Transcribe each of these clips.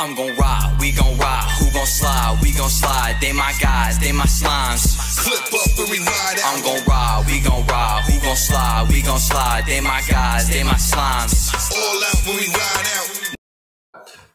I'm gon' ride, we gon' ride, who gon' slide, we gon' slide, they my guys, they my slimes. Flip up and we ride out. I'm gon' ride, we gon' ride, who gon' slide, we gon' slide, they my guys, they my slimes. All out when we ride out.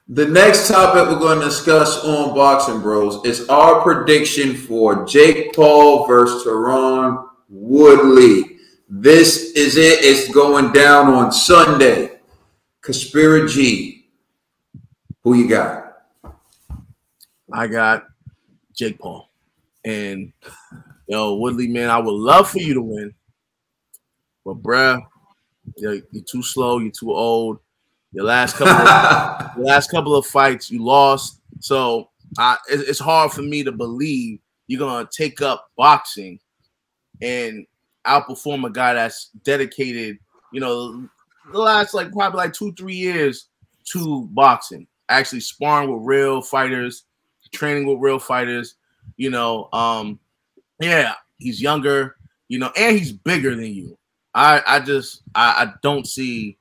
The next topic we're going to discuss on Boxing Bros is our prediction for Jake Paul versus Tyron Woodley. This is it. It's going down on Sunday. Conspiracy. Who you got? I got Jake Paul. And, Woodley, man, I would love for you to win. But, bruh, you're too slow. You're too old. Your last couple of fights, you lost. So it's hard for me to believe you're going to take up boxing and outperform a guy that's dedicated, the last probably 2-3 years to boxing. Actually sparring with real fighters, training with real fighters, yeah, he's younger, and he's bigger than you. I don't see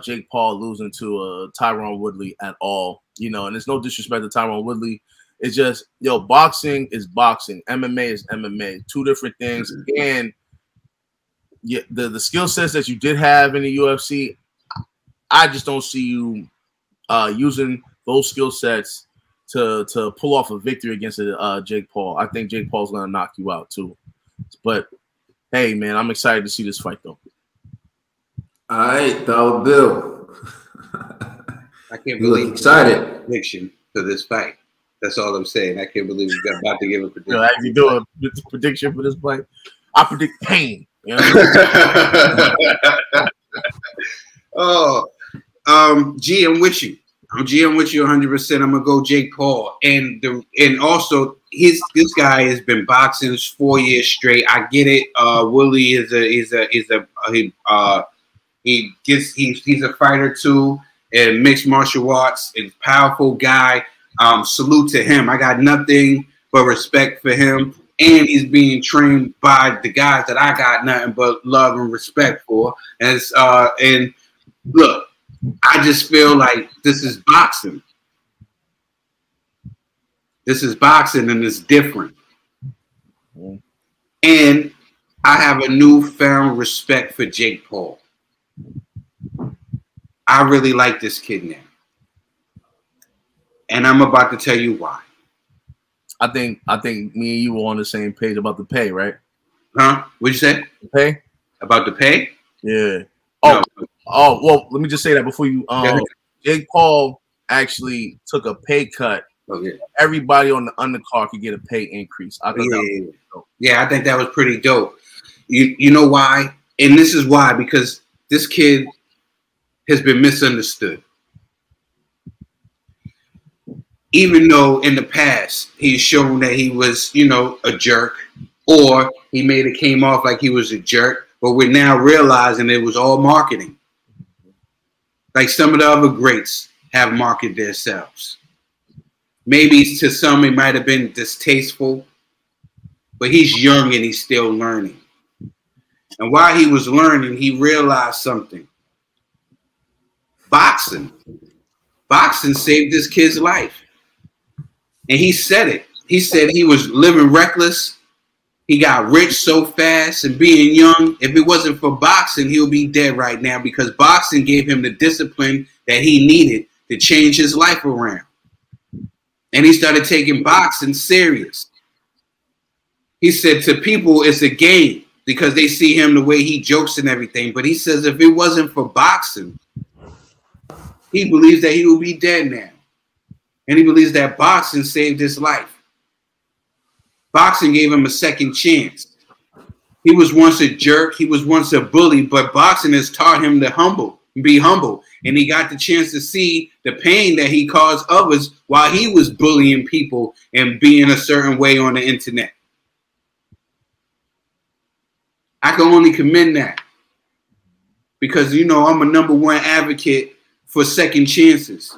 Jake Paul losing to Tyron Woodley at all, and there's no disrespect to Tyron Woodley. It's just, boxing is boxing. MMA is MMA. Two different things. And the skill sets that you did have in the UFC, I just don't see you using those skill sets to pull off a victory against Jake Paul. I think Jake Paul's going to knock you out too. But, hey, man, I'm excited to see this fight, though. All right, Dollar Bill. I can't believe excited prediction for this fight. That's all I'm saying. I can't believe we're about to give a prediction. As you do a prediction for this fight, I predict pain. G, I'm with you. I'm 100%. I'm gonna go Jake Paul, and also this guy has been boxing 4 years straight. I get it. Woodley he's a fighter too, and mixed martial arts. He's a powerful guy. Salute to him. I got nothing but respect for him, and he's being trained by the guys that I got nothing but love and respect for. And look, I just feel like this is boxing. This is boxing, and it's different. And I have a newfound respect for Jake Paul. I really like this kid now. And I'm about to tell you why. I think me and you were on the same page about the pay, right? Huh? What'd you say? The pay? About the pay? Yeah. No. Oh, well, let me just say that before you Jake Paul actually took a pay cut. Oh, yeah. Everybody on the undercard could get a pay increase. I think I think that was pretty dope. You know why? And this is why, because this kid has been misunderstood. Even though in the past he's shown that he was, a jerk, or he came off like he was a jerk, but we're now realizing it was all marketing. Like some of the other greats have marketed themselves. Maybe to some it might have been distasteful, but he's young and he's still learning. And while he was learning, he realized something. Boxing saved this kid's life. And he said it. He said he was living reckless. He got rich so fast, and being young, if it wasn't for boxing, he'll be dead right now, because boxing gave him the discipline that he needed to change his life around. And he started taking boxing serious. He said to people it's a game because they see him the way he jokes and everything. But he says if it wasn't for boxing, he believes that he will be dead now. And he believes that boxing saved his life. Boxing gave him a second chance. He was once a jerk. He was once a bully, but boxing has taught him to be humble. And he got the chance to see the pain that he caused others while he was bullying people and being a certain way on the internet. I can only commend that because, I'm a #1 advocate for second chances.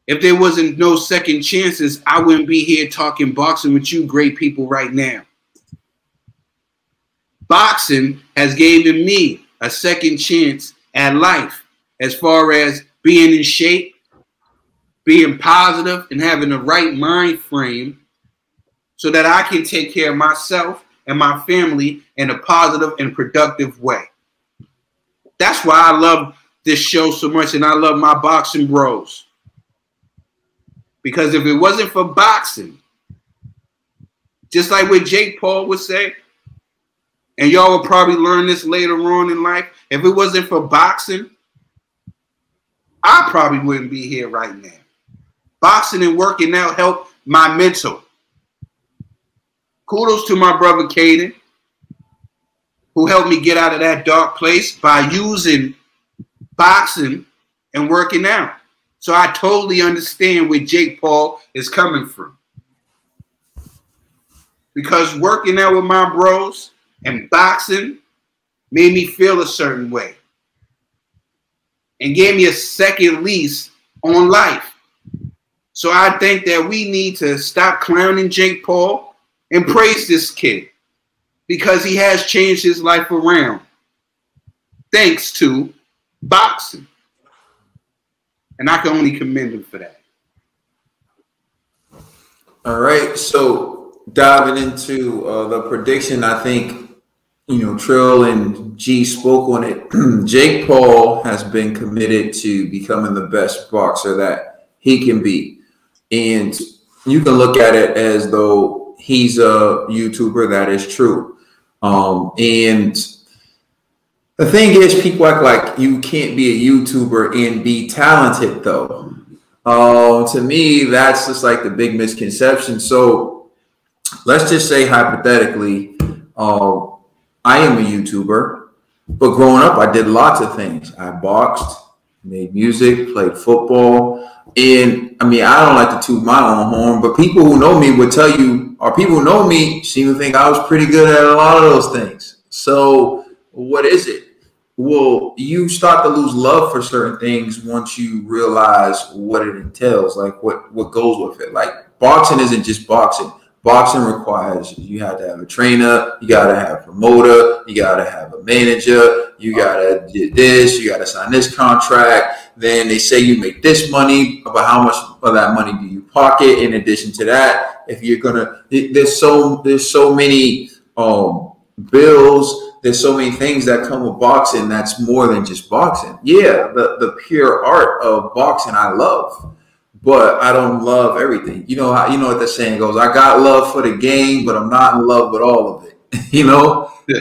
If there wasn't no second chances, I wouldn't be here talking boxing with you great people right now. Boxing has given me a second chance at life as far as being in shape, being positive and having the right mind frame so that I can take care of myself and my family in a positive and productive way. That's why I love this show so much, and I love my boxing bros. Because if it wasn't for boxing, just like what Jake Paul would say, and y'all will probably learn this later on in life, if it wasn't for boxing, I probably wouldn't be here right now. Boxing and working out helped my mental. Kudos to my brother Caden, who helped me get out of that dark place by using boxing and working out. So I totally understand where Jake Paul is coming from. Because working out with my bros and boxing made me feel a certain way and gave me a second lease on life. So I think that we need to stop clowning Jake Paul and praise this kid because he has changed his life around thanks to boxing. And I can only commend him for that. All right, so diving into the prediction, I think, Trill and G spoke on it. Jake Paul has been committed to becoming the best boxer that he can be. And you can look at it as though he's a YouTuber. That is true. And the thing is, people act like you can't be a YouTuber and be talented, though. To me, that's just like the big misconception. So let's just say hypothetically, I am a YouTuber, but growing up, I did lots of things. I boxed, made music, played football. And I mean, I don't like to toot my own horn, but people who know me would tell you, or people who know me seem to think I was pretty good at a lot of those things. So what is it? Well, you start to lose love for certain things once you realize what it entails, like what goes with it. Like boxing isn't just boxing. Boxing requires you have to have a trainer, you got to have a promoter, you got to have a manager, you got to do this, you got to sign this contract. Then they say you make this money, but how much of that money do you pocket? In addition to that, if you're gonna, there's so many bills. There's so many things that come with boxing that's more than just boxing. Yeah, the pure art of boxing I love, but I don't love everything. You know what the saying goes, I got love for the game, but I'm not in love with all of it.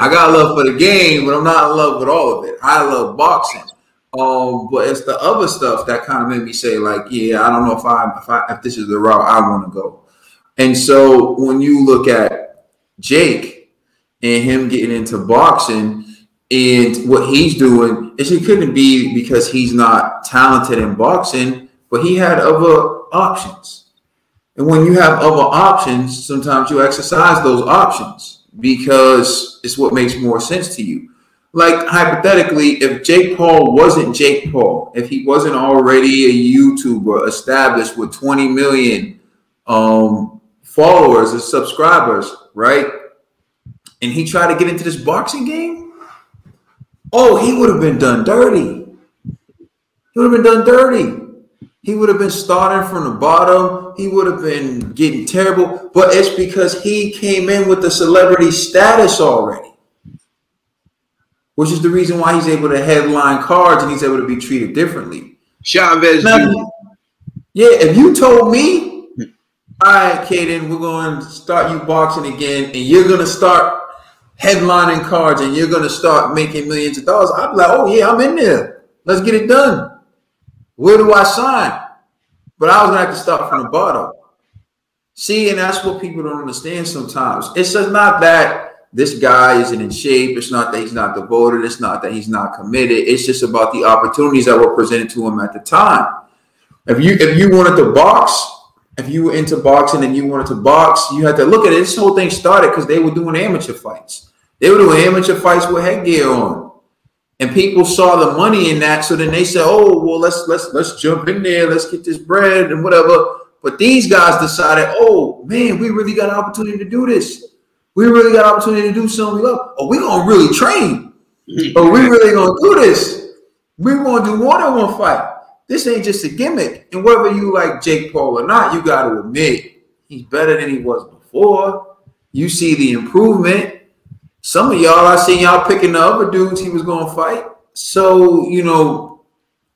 I got love for the game, but I'm not in love with all of it. I love boxing. But it's the other stuff that kind of made me say, like, yeah, I don't know if this is the route I want to go. And so when you look at Jake and him getting into boxing and what he's doing, it couldn't be because he's not talented in boxing, but he had other options. And when you have other options, sometimes you exercise those options because it's what makes more sense to you. Like hypothetically, if Jake Paul wasn't Jake Paul, if he wasn't already a YouTuber established with 20 million followers and subscribers, right? And he tried to get into this boxing game, he would have been done dirty. He would have been done dirty. He would have been starting from the bottom. He would have been getting terrible. But it's because he came in with the celebrity status already, which is the reason why he's able to headline cards and he's able to be treated differently. Chavez. Yeah, if you told me, all right, Caden, we're going to start you boxing again, and you're going to start headlining cards and you're going to start making millions of dollars, I'd be like, oh, yeah, I'm in there. Let's get it done. Where do I sign? But I was going to have to start from the bottom. See, and that's what people don't understand sometimes. It's just not that this guy isn't in shape. It's not that he's not devoted. It's not that he's not committed. It's just about the opportunities that were presented to him at the time. If you wanted to box, if you were into boxing and you wanted to box, you had to look at it. This whole thing started because they were doing amateur fights. They were doing amateur fights with headgear on. And people saw the money in that. So then they said, oh, well, let's jump in there. Let's get this bread and whatever. But these guys decided, oh, man, we really got an opportunity to do this. We really got an opportunity to do something we love. Oh, we're going to really train. Oh, we really going to do this. We're going to do more than one fight. this ain't just a gimmick. And whether you like Jake Paul or not, you got to admit he's better than he was before. You see the improvement. Some of y'all, I seen y'all picking the other dudes he was going to fight. So, you know,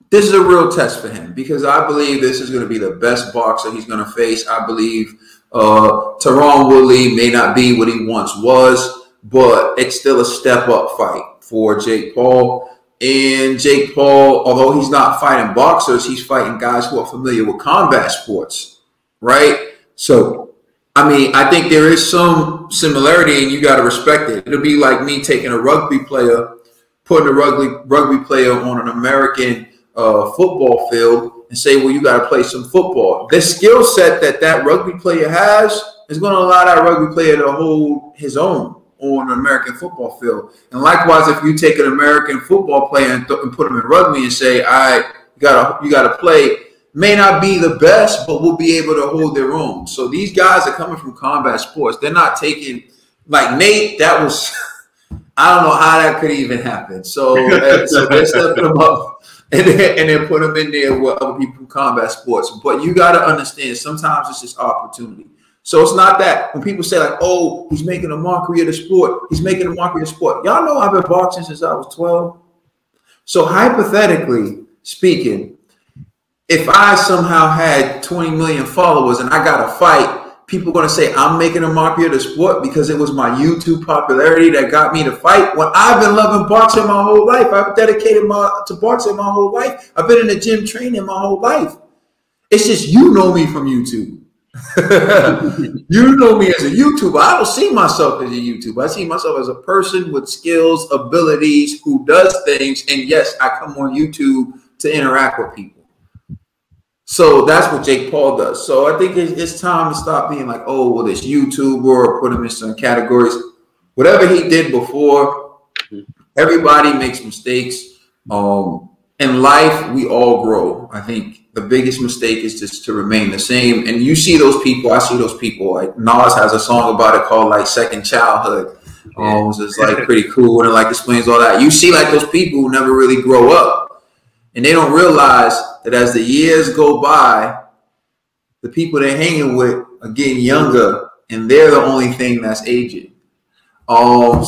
this is a real test for him because I believe this is going to be the best boxer he's going to face. I believe Tyron Woodley may not be what he once was, but it's still a step-up fight for Jake Paul. And Jake Paul, although he's not fighting boxers, he's fighting guys who are familiar with combat sports, right? So, I mean, I think there is some similarity, and you got to respect it. It'll be like me taking a rugby player, putting a rugby player on an American football field and say, well, you got to play some football. The skill set that rugby player has is going to allow that rugby player to hold his own on an American football field. And likewise, if you take an American football player and put him in rugby and say, all right, you gotta play, may not be the best, but will be able to hold their own. So these guys are coming from combat sports. They're not taking, like Nate, that was, I don't know how that could even happen. So they're stepping them up and then put them in there with other people from combat sports. But you got to understand, sometimes it's just opportunity. So it's not that when people say like, oh, he's making a mockery of the sport. He's making a mockery of the sport. Y'all know I've been boxing since I was 12. So hypothetically speaking, if I somehow had 20 million followers and I got a fight, people are going to say I'm making a mockery of the sport because it was my YouTube popularity that got me to fight. When I've been loving boxing my whole life, I've dedicated to boxing my whole life. I've been in the gym training my whole life. It's just you know me from YouTube. You know me as a YouTuber. I don't see myself as a YouTuber. I see myself as a person with skills, abilities, who does things. And yes, I come on YouTube to interact with people. So that's what Jake Paul does. So I think it's time to stop being like, oh, well, this YouTuber, or put him in some categories. Whatever he did before, everybody makes mistakes. In life, we all grow. I think the biggest mistake is just to remain the same. And you see those people. I see those people. Like Nas has a song about it called like Second Childhood. Which is like pretty cool, and it like explains all that. You see like those people who never really grow up, and they don't realize that as the years go by, the people they're hanging with are getting younger, and they're the only thing that's aging. You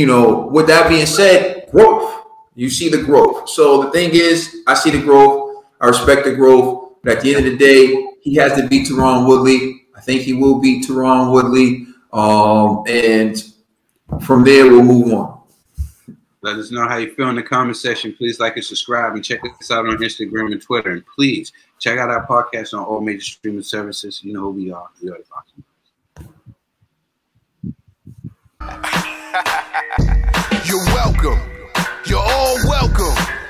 know, with that being said, growth. You see the growth. So the thing is, I see the growth. I respect the growth. But at the end of the day, he has to beat Tyron Woodley. I think he will beat Tyron Woodley. And from there, we'll move on. Let us know how you feel in the comment section. Please like and subscribe, and check us out on Instagram and Twitter. And please check out our podcast on all major streaming services. You know who we are. We are the Boxing. You're welcome. You're all welcome.